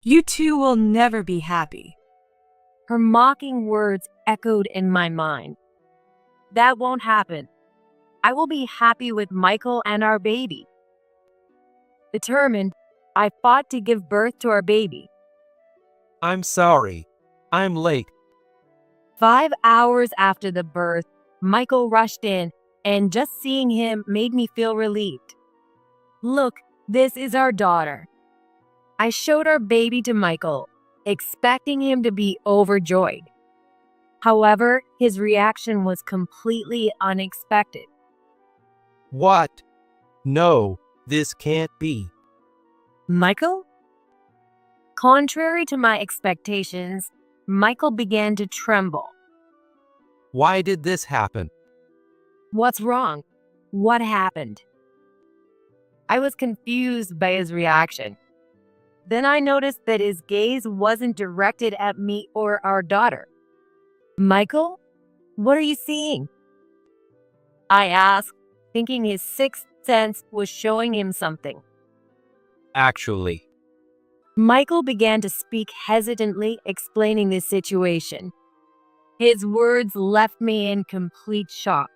You two will never be happy. Her mocking words echoed in my mind. That won't happen. I will be happy with Michael and our baby. Determined, I fought to give birth to our baby. I'm sorry. I'm late. 5 hours after the birth, Michael rushed in, and just seeing him made me feel relieved. Look, this is our daughter. I showed our baby to Michael, expecting him to be overjoyed. However, his reaction was completely unexpected. What? No, this can't be. Michael? Contrary to my expectations, Michael began to tremble. Why did this happen? What's wrong? What happened? I was confused by his reaction. Then I noticed that his gaze wasn't directed at me or our daughter. Michael, what are you seeing? I asked, thinking his sixth sense was showing him something. Actually, Michael began to speak hesitantly, explaining the situation. His words left me in complete shock.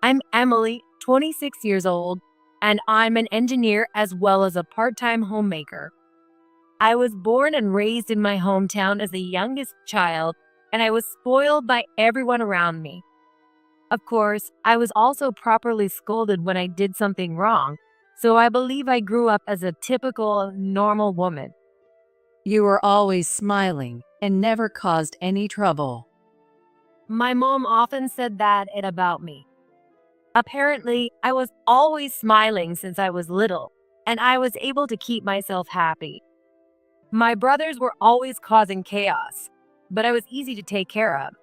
I'm Emily, 26 years old, and I'm an engineer as well as a part-time homemaker. I was born and raised in my hometown as the youngest child, and I was spoiled by everyone around me. Of course, I was also properly scolded when I did something wrong, so I believe I grew up as a typical, normal woman. You were always smiling and never caused any trouble. My mom often said that about me. Apparently, I was always smiling since I was little, and I was able to keep myself happy. My brothers were always causing chaos, but I was easy to take care of.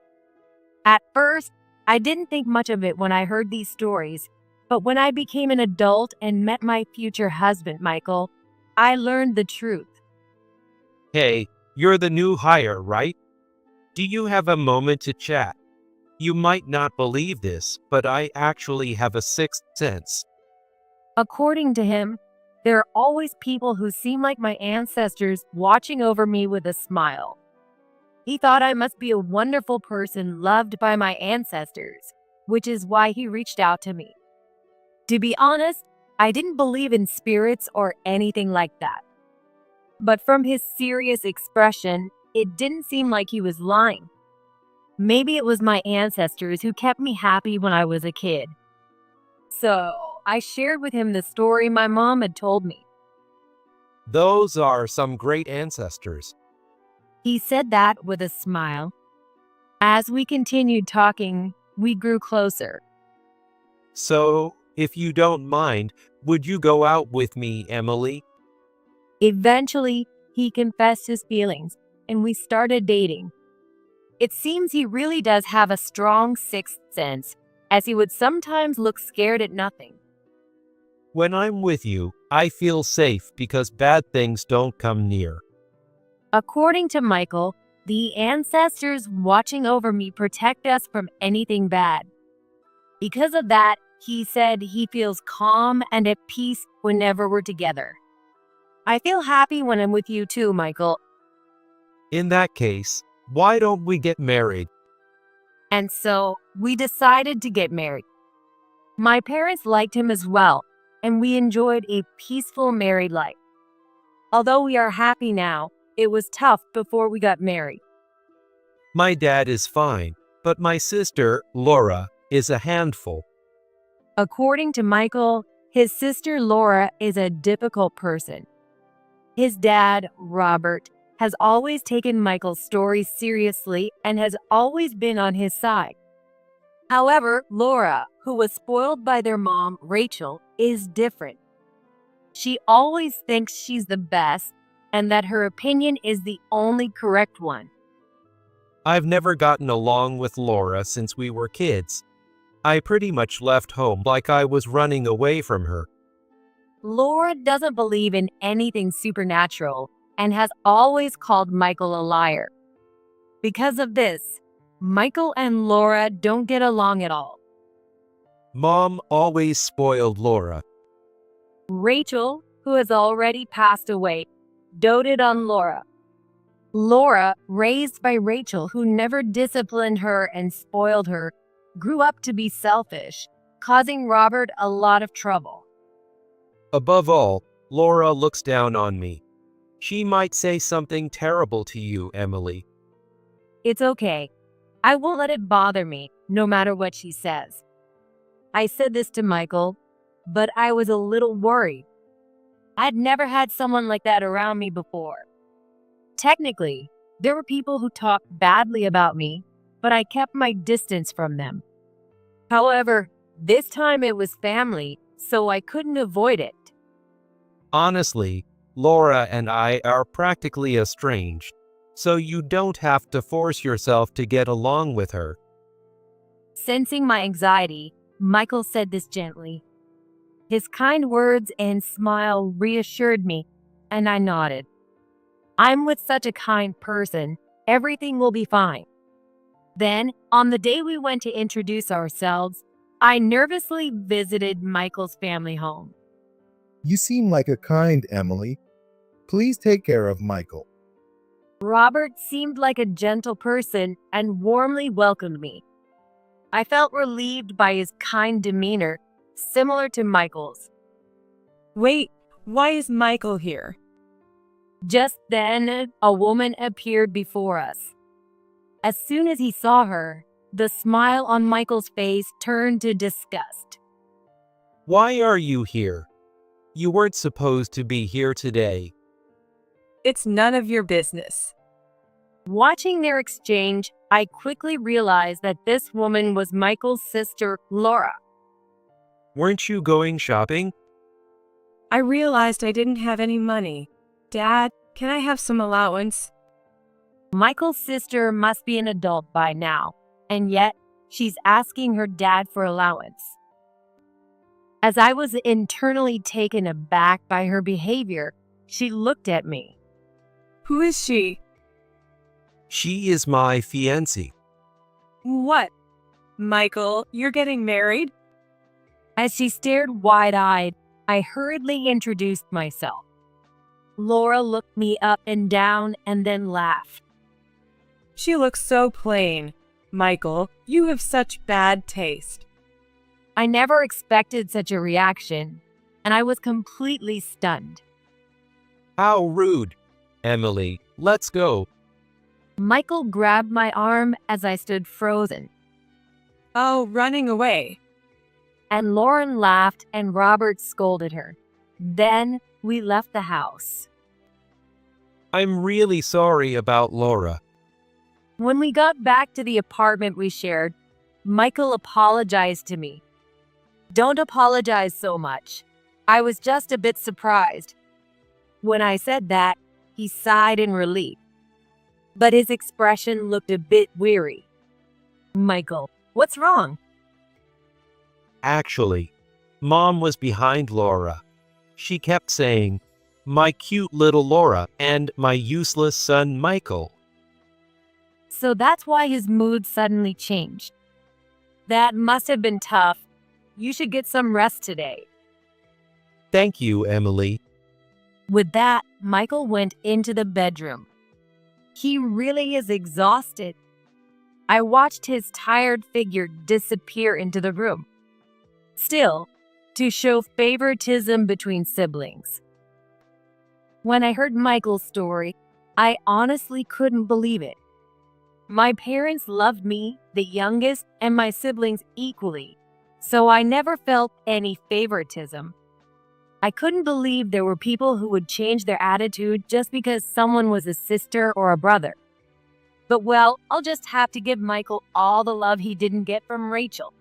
At first, I didn't think much of it when I heard these stories, but when I became an adult and met my future husband, Michael, I learned the truth. hey, you're the new hire, right? Do you have a moment to chat? You might not believe this, but I actually have a sixth sense. According to him, there are always people who seem like my ancestors watching over me with a smile. He thought I must be a wonderful person loved by my ancestors, which is why he reached out to me. To be honest, I didn't believe in spirits or anything like that. But from his serious expression, it didn't seem like he was lying. Maybe it was my ancestors who kept me happy when I was a kid. So I shared with him the story my mom had told me. Those are some great ancestors. He said that with a smile. As we continued talking, we grew closer. So, if you don't mind, would you go out with me, Emily? Eventually, he confessed his feelings, and we started dating. It seems he really does have a strong sixth sense, as he would sometimes look scared at nothing. When I'm with you, I feel safe because bad things don't come near. According to Michael, the ancestors watching over me protect us from anything bad. Because of that, he said he feels calm and at peace whenever we're together. I feel happy when I'm with you too, Michael. In that case, why don't we get married? And so, we decided to get married. My parents liked him as well, and we enjoyed a peaceful married life. Although we are happy now, it was tough before we got married. My dad is fine, but my sister, Laura, is a handful. According to Michael, his sister Laura is a difficult person. His dad, Robert, has always taken Michael's stories seriously and has always been on his side. However, Laura, who was spoiled by their mom, Rachel, is different. She always thinks she's the best and that her opinion is the only correct one. I've never gotten along with Laura since we were kids. I pretty much left home like I was running away from her. Laura doesn't believe in anything supernatural and has always called Michael a liar. Because of this, Michael and Laura don't get along at all. Mom always spoiled Laura. Rachel, who has already passed away, doted on Laura. Laura, raised by Rachel, who never disciplined her and spoiled her, grew up to be selfish, causing Robert a lot of trouble. Above all, Laura looks down on me. She might say something terrible to you, Emily. It's okay. I won't let it bother me, no matter what she says. I said this to Michael, but I was a little worried. I'd never had someone like that around me before. Technically, there were people who talked badly about me, but I kept my distance from them. However, this time it was family, so I couldn't avoid it. Honestly, Laura and I are practically estranged, so you don't have to force yourself to get along with her. Sensing my anxiety, Michael said this gently. His kind words and smile reassured me, and I nodded. I'm with such a kind person. Everything will be fine. Then, on the day we went to introduce ourselves, I nervously visited Michael's family home. You seem like a kind Emily. Please take care of Michael. Robert seemed like a gentle person and warmly welcomed me. I felt relieved by his kind demeanor, similar to Michael's. Wait, why is Michael here? Just then, a woman appeared before us. As soon as he saw her, the smile on Michael's face turned to disgust. Why are you here? You weren't supposed to be here today. It's none of your business. Watching their exchange, I quickly realized that this woman was Michael's sister, Laura. Weren't you going shopping? I realized I didn't have any money. Dad, can I have some allowance? Michael's sister must be an adult by now, and yet she's asking her dad for allowance. As I was internally taken aback by her behavior, she looked at me. Who is she? She is my fiancée. What? Michael, you're getting married? As she stared wide-eyed, I hurriedly introduced myself. Laura looked me up and down and then laughed. She looks so plain. Michael, you have such bad taste. I never expected such a reaction, and I was completely stunned. How rude. Emily, let's go. Michael grabbed my arm as I stood frozen, Oh, running away. and Lauren laughed and Robert scolded her. Then we left the house. I'm really sorry about Laura. When we got back to the apartment we shared, Michael apologized to me. Don't apologize so much. I was just a bit surprised. When I said that, he sighed in relief, but his expression looked a bit weary. Michael, what's wrong? Actually, Mom was behind Laura. She kept saying, "My cute little Laura" and "my useless son Michael." So that's why his mood suddenly changed. That must have been tough. You should get some rest today. Thank you, Emily. With that, Michael went into the bedroom. He really is exhausted. I watched his tired figure disappear into the room. Still, to show favoritism between siblings. When I heard Michael's story, I honestly couldn't believe it. My parents loved me, the youngest, and my siblings equally, so I never felt any favoritism. I couldn't believe there were people who would change their attitude just because someone was a sister or a brother. But well, I'll just have to give Michael all the love he didn't get from Rachel.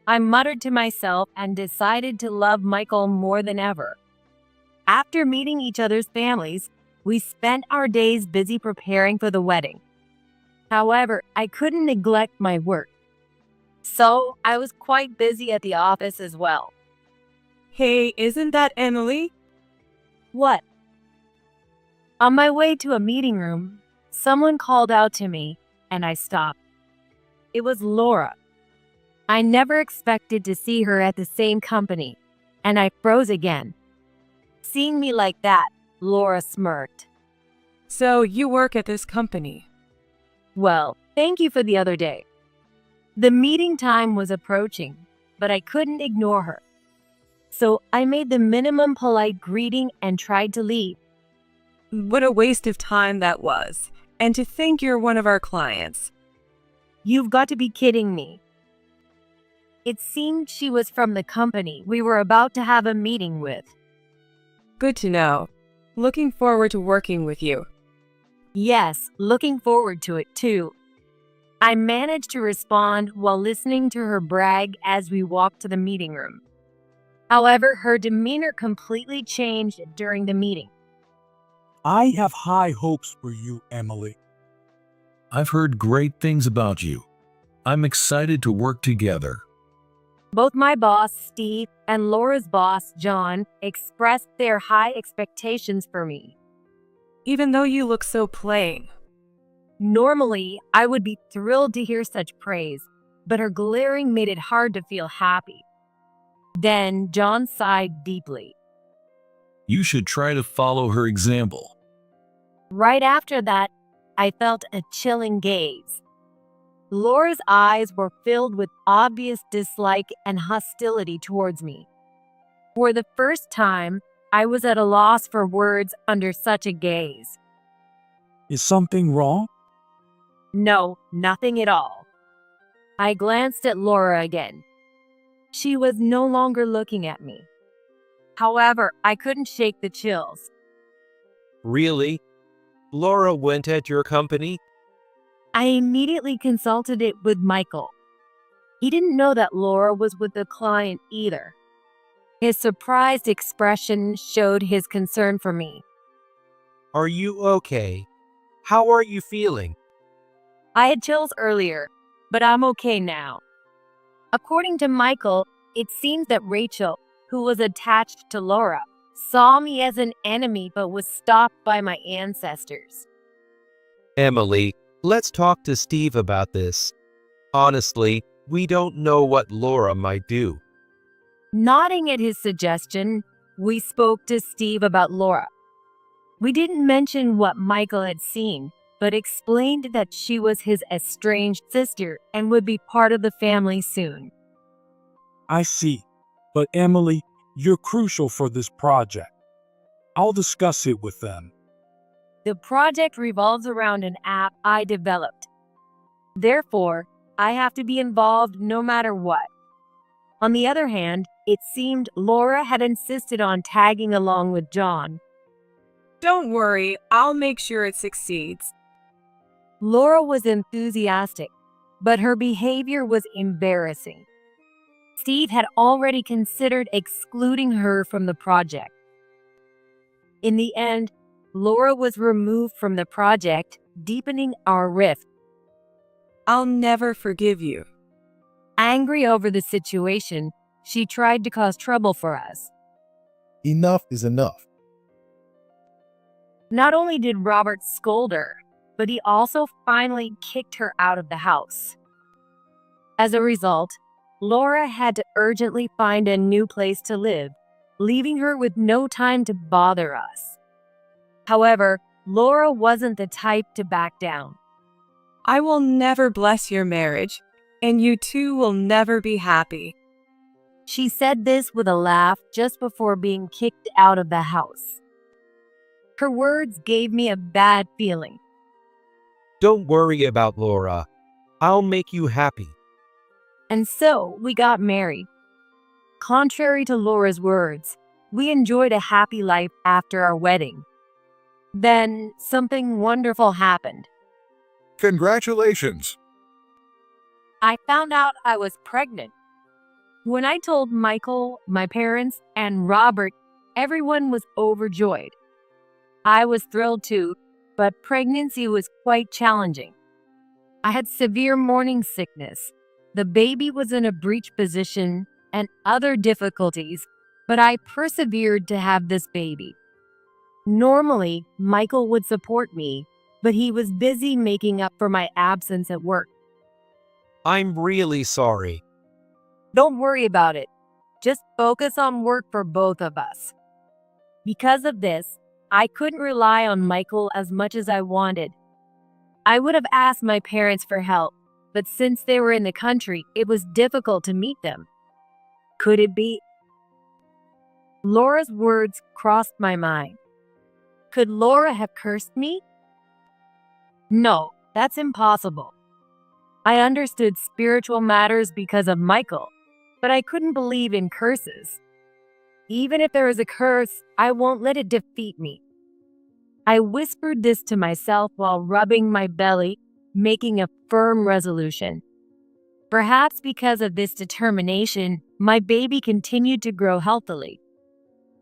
I muttered to myself and decided to love Michael more than ever. After meeting each other's families, we spent our days busy preparing for the wedding. However, I couldn't neglect my work. So I was quite busy at the office as well. Hey, isn't that Emily? What? On my way to a meeting room, someone called out to me, and I stopped. It was Laura. I never expected to see her at the same company, and I froze again. Seeing me like that, Laura smirked. So you work at this company. Well, thank you for the other day. The meeting time was approaching, but I couldn't ignore her. So I made the minimum polite greeting and tried to leave. What a waste of time that was. And to think you're one of our clients. You've got to be kidding me. It seemed she was from the company we were about to have a meeting with. Good to know. Looking forward to working with you. Yes, looking forward to it too. I managed to respond while listening to her brag as we walked to the meeting room. However, her demeanor completely changed during the meeting. I have high hopes for you, Emily. I've heard great things about you. I'm excited to work together. Both my boss, Steve, and Laura's boss, John, expressed their high expectations for me. Even though you look so plain. Normally, I would be thrilled to hear such praise, but her glaring made it hard to feel happy. Then John sighed deeply. You should try to follow her example. Right after that, I felt a chilling gaze. Laura's eyes were filled with obvious dislike and hostility towards me. For the first time, I was at a loss for words under such a gaze. Is something wrong? No, nothing at all. I glanced at Laura again. She was no longer looking at me. However, I couldn't shake the chills. Really? Laura went at your company? I immediately consulted it with Michael. He didn't know that Laura was with the client either. His surprised expression showed his concern for me. Are you okay? How are you feeling? I had chills earlier, but I'm okay now. According to Michael, it seems that Rachel, who was attached to Laura, saw me as an enemy but was stopped by my ancestors. Emily, let's talk to Steve about this. Honestly, we don't know what Laura might do. Nodding at his suggestion, we spoke to Steve about Laura. We didn't mention what Michael had seen, but explained that she was his estranged sister and would be part of the family soon. I see. But Emily, you're crucial for this project. I'll discuss it with them. The project revolves around an app I developed. Therefore, I have to be involved no matter what. On the other hand, it seemed Laura had insisted on tagging along with John. Don't worry, I'll make sure it succeeds. Laura was enthusiastic, but her behavior was embarrassing. Steve had already considered excluding her from the project. In the end, Laura was removed from the project, deepening our rift. I'll never forgive you. Angry over the situation, she tried to cause trouble for us. Enough is enough. Not only did Robert scold her, but he also finally kicked her out of the house. As a result, Laura had to urgently find a new place to live, leaving her with no time to bother us. However, Laura wasn't the type to back down. I will never bless your marriage, and you two will never be happy. She said this with a laugh just before being kicked out of the house. Her words gave me a bad feeling. Don't worry about Laura. I'll make you happy. And so we got married. Contrary to Laura's words, we enjoyed a happy life after our wedding. Then something wonderful happened. Congratulations. I found out I was pregnant. When I told Michael, my parents, and Robert, everyone was overjoyed. I was thrilled too, but pregnancy was quite challenging. I had severe morning sickness. The baby was in a breech position and other difficulties, but I persevered to have this baby. Normally, Michael would support me, but he was busy making up for my absence at work. I'm really sorry. Don't worry about it. Just focus on work for both of us. Because of this, I couldn't rely on Michael as much as I wanted. I would have asked my parents for help, but since they were in the country, it was difficult to meet them. Could it be? Laura's words crossed my mind. Could Laura have cursed me? No, that's impossible. I understood spiritual matters because of Michael, but I couldn't believe in curses. Even if there is a curse, I won't let it defeat me. I whispered this to myself while rubbing my belly, making a firm resolution. Perhaps because of this determination, my baby continued to grow healthily.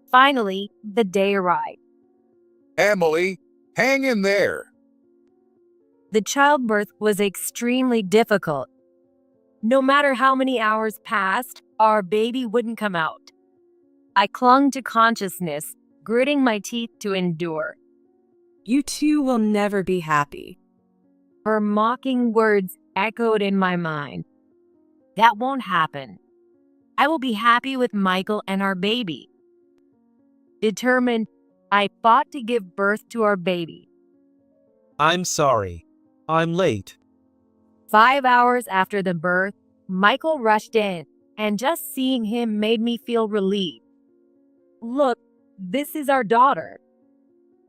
Finally, the day arrived. Emily, hang in there. The childbirth was extremely difficult. No matter how many hours passed, our baby wouldn't come out. I clung to consciousness, gritting my teeth to endure. You two will never be happy. Her mocking words echoed in my mind. That won't happen. I will be happy with Michael and our baby. Determined, I fought to give birth to our baby. I'm sorry. I'm late. 5 hours after the birth, Michael rushed in, and just seeing him made me feel relieved. Look, this is our daughter.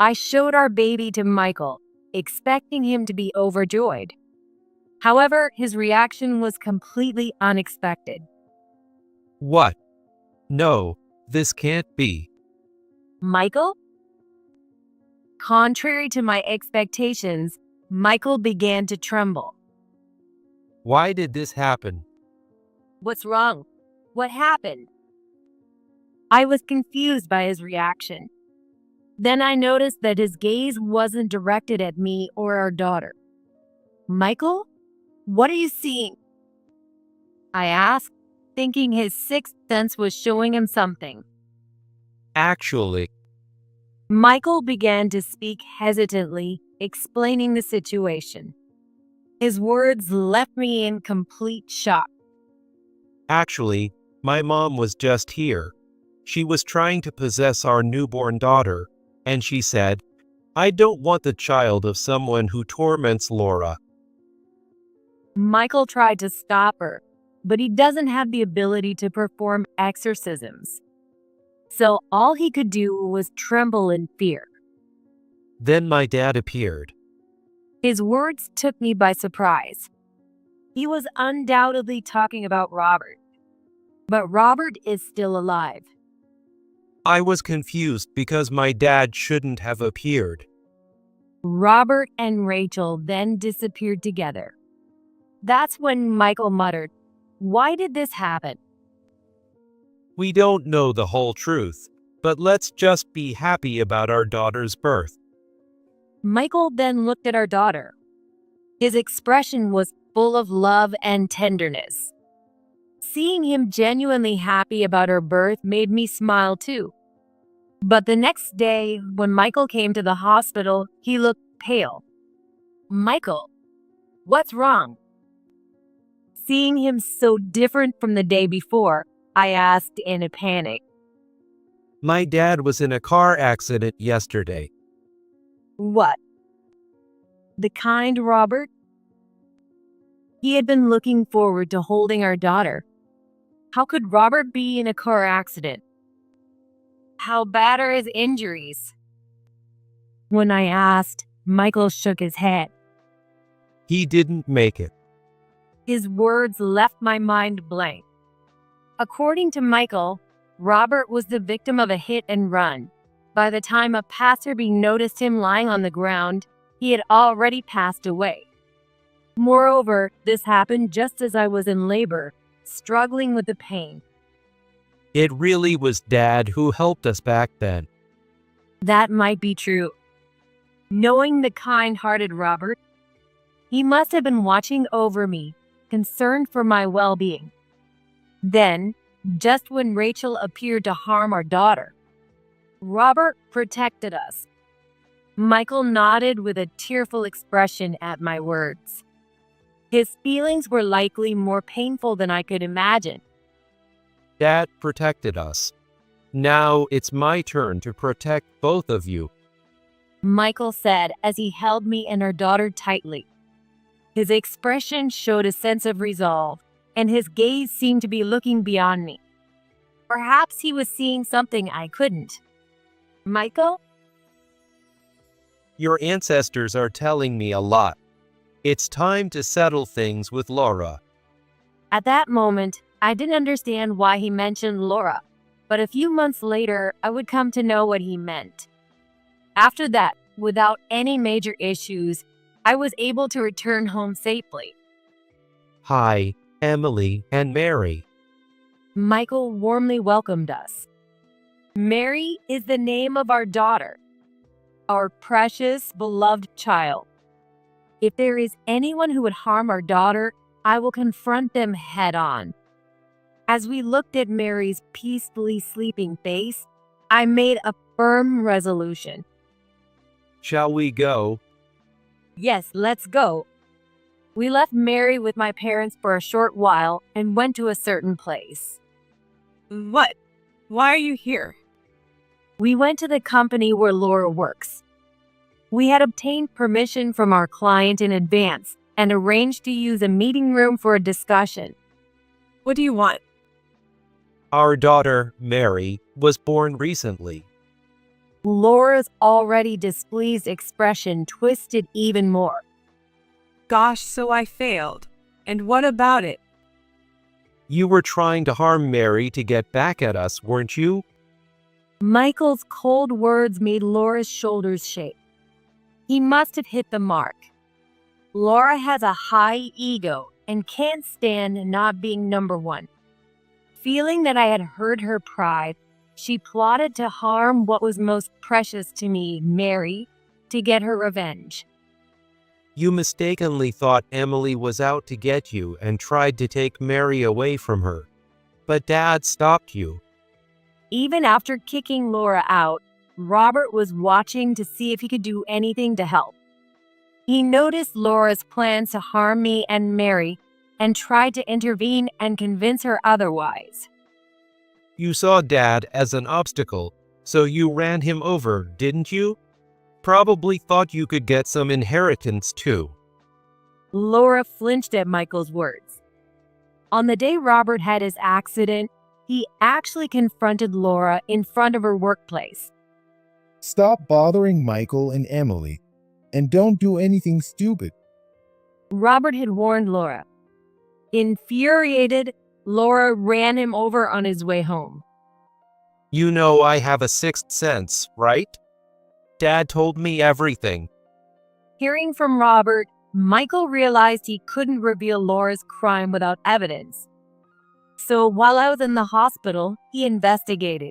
I showed our baby to Michael, expecting him to be overjoyed. However, his reaction was completely unexpected. What? No, this can't be. Michael? Contrary to my expectations, Michael began to tremble. Why did this happen? What's wrong? What happened? I was confused by his reaction. Then I noticed that his gaze wasn't directed at me or our daughter. Michael, what are you seeing? I asked, thinking his sixth sense was showing him something. Actually, Michael began to speak hesitantly, explaining the situation. His words left me in complete shock. my mom was just here. She was trying to possess our newborn daughter, and she said, I don't want the child of someone who torments Laura. Michael tried to stop her, but he doesn't have the ability to perform exorcisms. So all he could do was tremble in fear. Then my dad appeared. His words took me by surprise. He was undoubtedly talking about Robert. But Robert is still alive. I was confused because my dad shouldn't have appeared. Robert and Rachel then disappeared together. That's when Michael muttered, "Why did this happen?" We don't know the whole truth, but let's just be happy about our daughter's birth. Michael then looked at our daughter. His expression was full of love and tenderness. Seeing him genuinely happy about her birth made me smile too. But the next day, when Michael came to the hospital, he looked pale. Michael, what's wrong? Seeing him so different from the day before, I asked in a panic. My dad was in a car accident yesterday. What? The kind Robert? He had been looking forward to holding our daughter. How could Robert be in a car accident? How bad are his injuries? When I asked, Michael shook his head. He didn't make it. His words left my mind blank. According to Michael, Robert was the victim of a hit and run. By the time a passerby noticed him lying on the ground, he had already passed away. Moreover, this happened just as I was in labor, struggling with the pain. It really was Dad who helped us back then. That might be true. Knowing the kind-hearted Robert, he must have been watching over me, concerned for my well-being. Then, just when Rachel appeared to harm our daughter, Robert protected us. Michael nodded with a tearful expression at my words. His feelings were likely more painful than I could imagine. Dad protected us. Now it's my turn to protect both of you. Michael said as he held me and our daughter tightly. His expression showed a sense of resolve, and his gaze seemed to be looking beyond me. Perhaps he was seeing something I couldn't. Michael? Your ancestors are telling me a lot. It's time to settle things with Laura. At that moment, I didn't understand why he mentioned Laura, but a few months later, I would come to know what he meant. After that, without any major issues, I was able to return home safely. Hi, Emily and Mary. Michael warmly welcomed us. Mary is the name of our daughter, our precious, beloved child. If there is anyone who would harm our daughter, I will confront them head on. As we looked at Mary's peacefully sleeping face, I made a firm resolution. Shall we go? Yes, let's go. We left Mary with my parents for a short while and went to a certain place. What? Why are you here? We went to the company where Laura works. We had obtained permission from our client in advance and arranged to use a meeting room for a discussion. What do you want? Our daughter, Mary, was born recently. Laura's already displeased expression twisted even more. Gosh, so I failed. And what about it? You were trying to harm Mary to get back at us, weren't you? Michael's cold words made Laura's shoulders shake. He must have hit the mark. Laura has a high ego and can't stand not being number one. Feeling that I had hurt her pride, she plotted to harm what was most precious to me, Mary, to get her revenge. You mistakenly thought Emily was out to get you and tried to take Mary away from her. But Dad stopped you. Even after kicking Laura out, Robert was watching to see if he could do anything to help. He noticed Laura's plans to harm me and Mary and tried to intervene and convince her otherwise. You saw Dad as an obstacle, so you ran him over, didn't you? Probably thought you could get some inheritance too. Laura flinched at Michael's words. On the day Robert had his accident, he actually confronted Laura in front of her workplace. Stop bothering Michael and Emily, and don't do anything stupid. Robert had warned Laura. Infuriated, Laura ran him over on his way home. You know I have a sixth sense, right? Dad told me everything. Hearing from Robert, Michael realized he couldn't reveal Laura's crime without evidence. So while I was in the hospital, he investigated.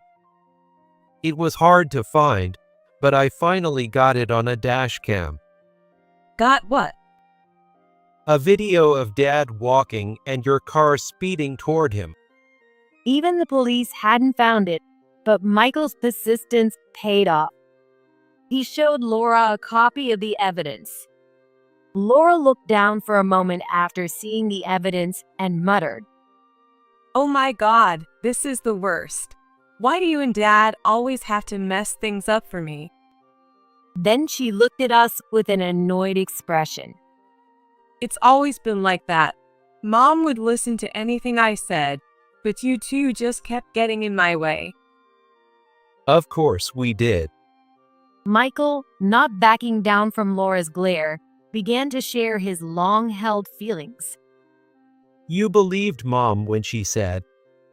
It was hard to find, but I finally got it on a dash cam. Got what? A video of Dad walking and your car speeding toward him. Even the police hadn't found it, but Michael's persistence paid off. He showed Laura a copy of the evidence. Laura looked down for a moment after seeing the evidence and muttered, Oh my God, this is the worst. Why do you and Dad always have to mess things up for me? Then she looked at us with an annoyed expression. It's always been like that. Mom would listen to anything I said, but you two just kept getting in my way. Of course we did. Michael, not backing down from Laura's glare, began to share his long-held feelings. You believed Mom when she said,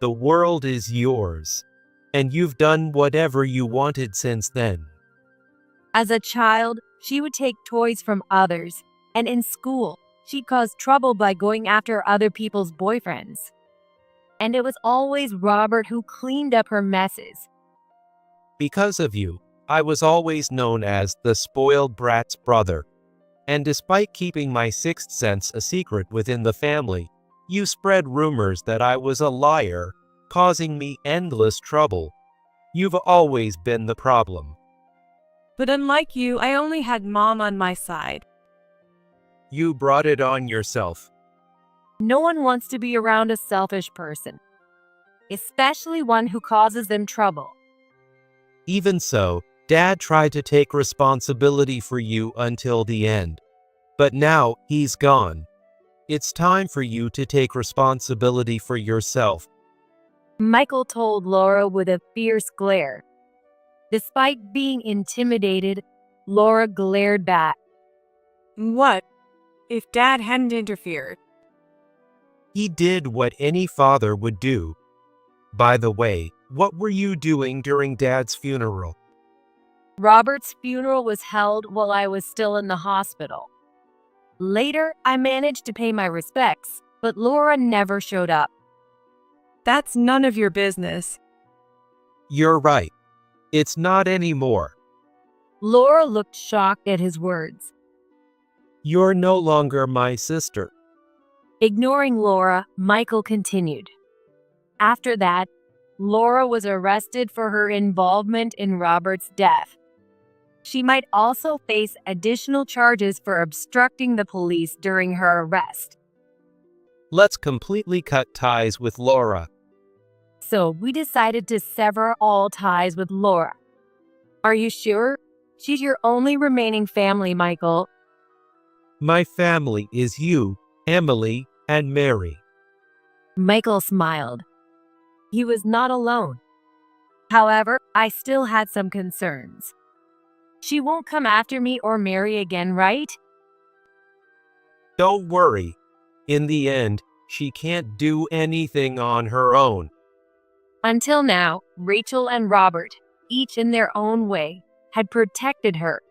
"The world is yours," and you've done whatever you wanted since then. As a child, she would take toys from others, and in school, she caused trouble by going after other people's boyfriends. And it was always Robert who cleaned up her messes. Because of you, I was always known as the spoiled brat's brother. And despite keeping my sixth sense a secret within the family, you spread rumors that I was a liar, causing me endless trouble. You've always been the problem. But unlike you, I only had Mom on my side. You brought it on yourself. No one wants to be around a selfish person, especially one who causes them trouble. Even so, Dad tried to take responsibility for you until the end. But now he's gone. It's time for you to take responsibility for yourself. Michael told Laura with a fierce glare. Despite being intimidated, Laura glared back. What if Dad hadn't interfered? He did what any father would do. By the way, what were you doing during Dad's funeral? Robert's funeral was held while I was still in the hospital. Later, I managed to pay my respects, but Laura never showed up. That's none of your business. You're right. It's not anymore. Laura looked shocked at his words. You're no longer my sister. Ignoring Laura, Michael continued. After that, Laura was arrested for her involvement in Robert's death. She might also face additional charges for obstructing the police during her arrest. Let's completely cut ties with Laura. So we decided to sever all ties with Laura. Are you sure? She's your only remaining family, Michael. My family is you, Emily, and Mary. Michael smiled. He was not alone. However, I still had some concerns. She won't come after me or Mary again, right? Don't worry. In the end, she can't do anything on her own. Until now, Rachel and Robert, each in their own way, had protected her.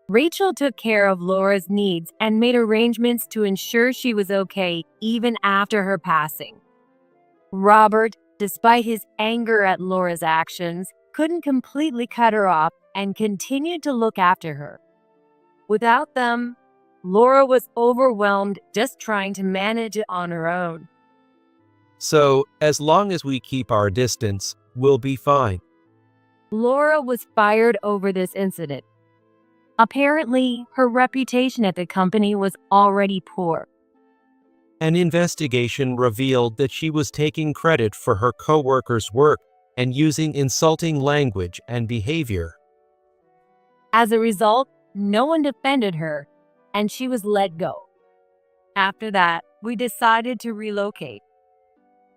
Rachel took care of Laura's needs and made arrangements to ensure she was okay even after her passing. Robert, despite his anger at Laura's actions, couldn't completely cut her off and continued to look after her. Without them, Laura was overwhelmed just trying to manage it on her own. So, as long as we keep our distance, we'll be fine. Laura was fired over this incident. Apparently, her reputation at the company was already poor. An investigation revealed that she was taking credit for her co-workers' work and using insulting language and behavior. As a result, no one defended her, and she was let go. After that, we decided to relocate.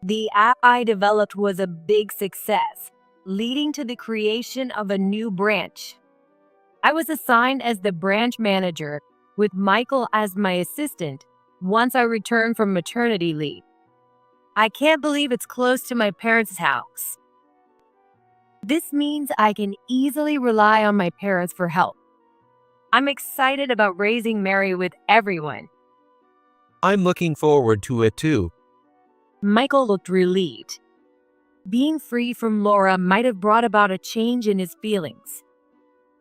The app I developed was a big success, leading to the creation of a new branch. I was assigned as the branch manager, with Michael as my assistant, once I returned from maternity leave. I can't believe it's close to my parents' house. This means I can easily rely on my parents for help. I'm excited about raising Mary with everyone. I'm looking forward to it too. Michael looked relieved. Being free from Laura might have brought about a change in his feelings.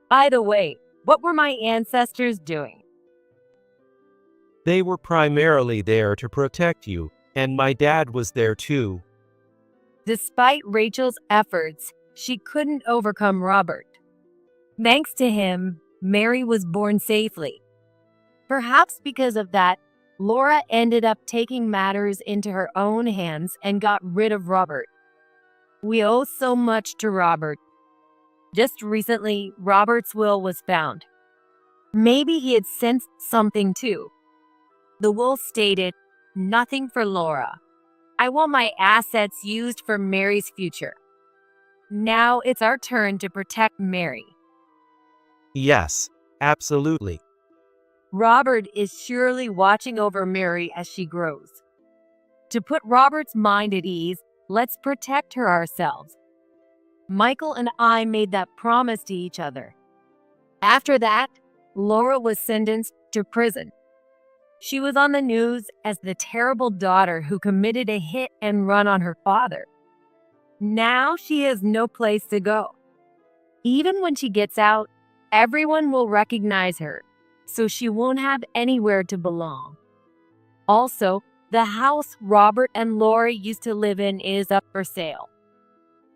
By the way, what were my ancestors doing? They were primarily there to protect you, and my dad was there too. Despite Rachel's efforts, she couldn't overcome Robert. Thanks to him, Mary was born safely. Perhaps because of that, Laura ended up taking matters into her own hands and got rid of Robert. We owe so much to Robert. Just recently, Robert's will was found. Maybe he had sensed something too. The will stated, "Nothing for Laura. I want my assets used for Mary's future." Now it's our turn to protect Mary. Yes, absolutely. Robert is surely watching over Mary as she grows. To put Robert's mind at ease, let's protect her ourselves. Michael and I made that promise to each other. After that, Laura was sentenced to prison. She was on the news as the terrible daughter who committed a hit and run on her father. Now she has no place to go. Even when she gets out, everyone will recognize her, so she won't have anywhere to belong. Also, the house Robert and Laura used to live in is up for sale.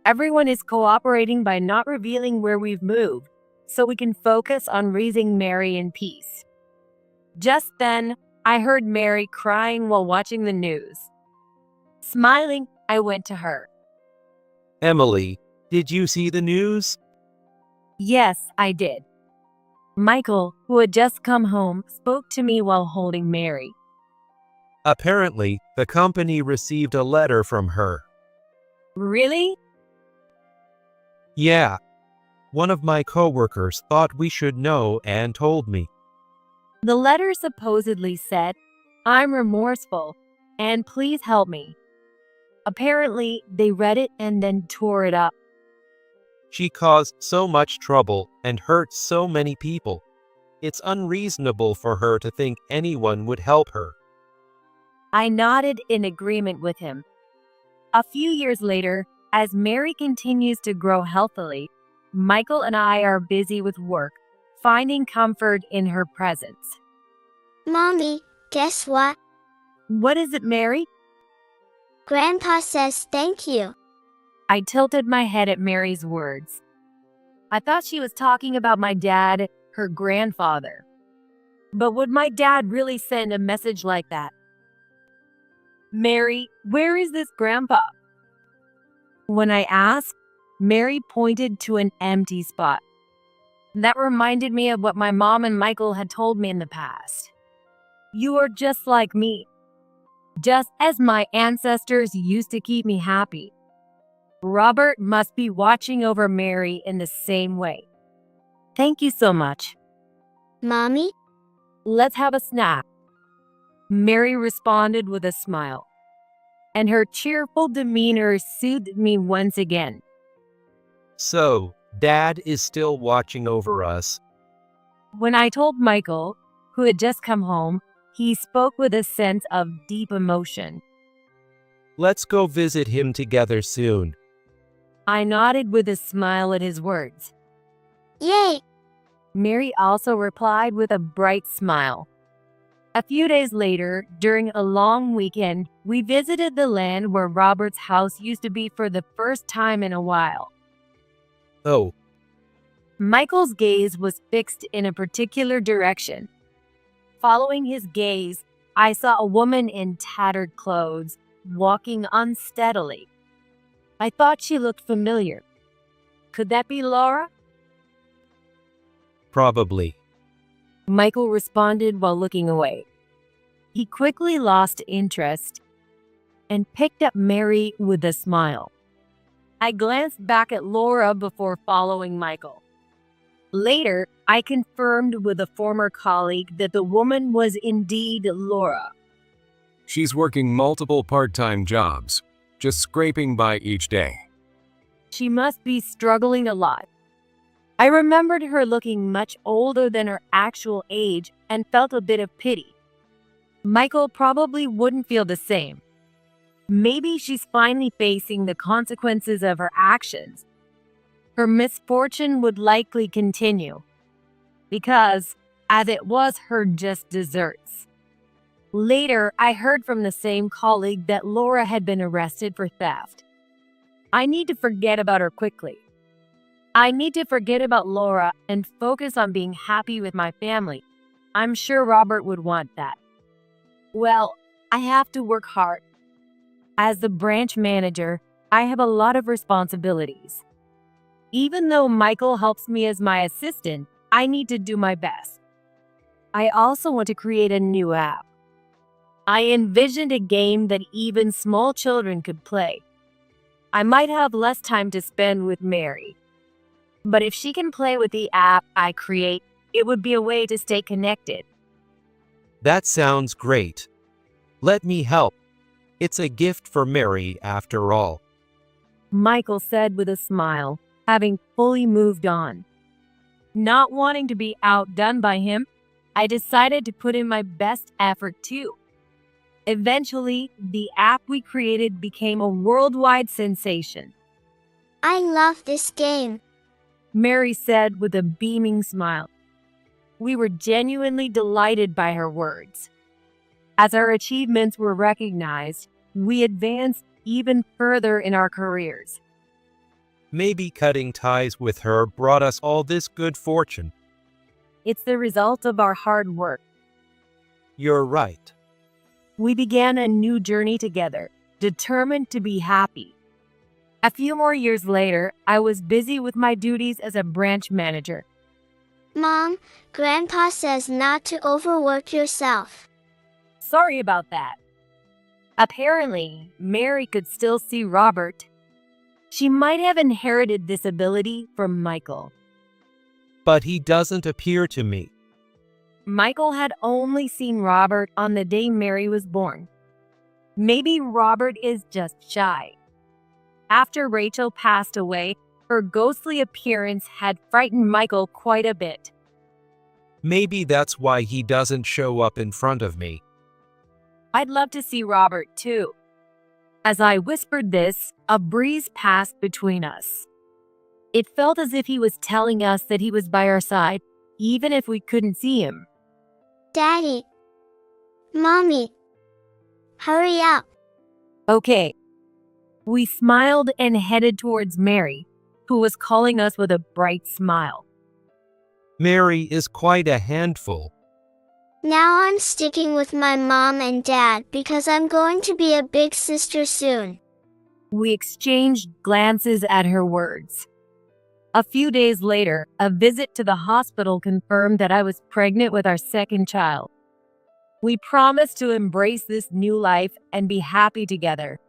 Everyone is cooperating by not revealing where we've moved, so we can focus on raising Mary in peace. Just then, I heard Mary crying while watching the news. Smiling, I went to her. Emily, did you see the news? Yes, I did. Michael, who had just come home, spoke to me while holding Mary. Apparently, the company received a letter from her. Really? Yeah. One of my coworkers thought we should know and told me. The letter supposedly said, "I'm remorseful, and please help me." Apparently, they read it and then tore it up. She caused so much trouble and hurt so many people. It's unreasonable for her to think anyone would help her. I nodded in agreement with him. A few years later, as Mary continues to grow healthily, Michael and I are busy with work, finding comfort in her presence. Mommy, guess what? What is it, Mary? Grandpa says thank you. I tilted my head at Mary's words. I thought she was talking about my dad, her grandfather. But would my dad really send a message like that? Mary, where is this grandpa? When I asked, Mary pointed to an empty spot. That reminded me of what my mom and Michael had told me in the past. You are just like me. Just as my ancestors used to keep me happy, Robert must be watching over Mary in the same way. Thank you so much. Mommy? Let's have a snack. Mary responded with a smile, and her cheerful demeanor soothed me once again. So, Dad is still watching over us. When I told Michael, who had just come home, he spoke with a sense of deep emotion. Let's go visit him together soon. I nodded with a smile at his words. Yay! Mary also replied with a bright smile. A few days later, during a long weekend, we visited the land where Robert's house used to be for the first time in a while. Oh, Michael's gaze was fixed in a particular direction. Following his gaze, I saw a woman in tattered clothes, walking unsteadily. I thought she looked familiar. Could that be Laura? probably. Michael responded while looking away. He quickly lost interest and picked up Mary with a smile. I glanced back at Laura before following Michael. Later, I confirmed with a former colleague that the woman was indeed Laura. She's working multiple part-time jobs, just scraping by each day. She must be struggling a lot. I remembered her looking much older than her actual age and felt a bit of pity. Michael probably wouldn't feel the same. Maybe she's finally facing the consequences of her actions. Her misfortune would likely continue, because, as it was her just desserts. Later, I heard from the same colleague that Laura had been arrested for theft. I need to forget about her quickly. I need to forget about Laura and focus on being happy with my family. I'm sure Robert would want that. Well, I have to work hard. As the branch manager, I have a lot of responsibilities. Even though Michael helps me as my assistant, I need to do my best. I also want to create a new app. I envisioned a game that even small children could play. I might have less time to spend with Mary. But if she can play with the app I create, it would be a way to stay connected. That sounds great. Let me help. It's a gift for Mary after all. Michael said with a smile, having fully moved on. Not wanting to be outdone by him, I decided to put in my best effort too. Eventually, the app we created became a worldwide sensation. I love this game. Mary said with a beaming smile. We were genuinely delighted by her words. As our achievements were recognized, we advanced even further in our careers. Maybe cutting ties with her brought us all this good fortune. It's the result of our hard work. You're right. We began a new journey together, determined to be happy. A few more years later, I was busy with my duties as a branch manager. Mom, Grandpa says not to overwork yourself. Sorry about that. Apparently, Mary could still see Robert. She might have inherited this ability from Michael. But he doesn't appear to me. Michael had only seen Robert on the day Mary was born. Maybe Robert is just shy. After Rachel passed away, her ghostly appearance had frightened Michael quite a bit. Maybe that's why he doesn't show up in front of me. I'd love to see Robert too. As I whispered this, a breeze passed between us. It felt as if he was telling us that he was by our side, even if we couldn't see him. Daddy. Mommy. Hurry up. Okay. We smiled and headed towards Mary, who was calling us with a bright smile. Mary is quite a handful. Now I'm sticking with my mom and dad because I'm going to be a big sister soon. We exchanged glances at her words. A few days later, a visit to the hospital confirmed that I was pregnant with our second child. We promised to embrace this new life and be happy together.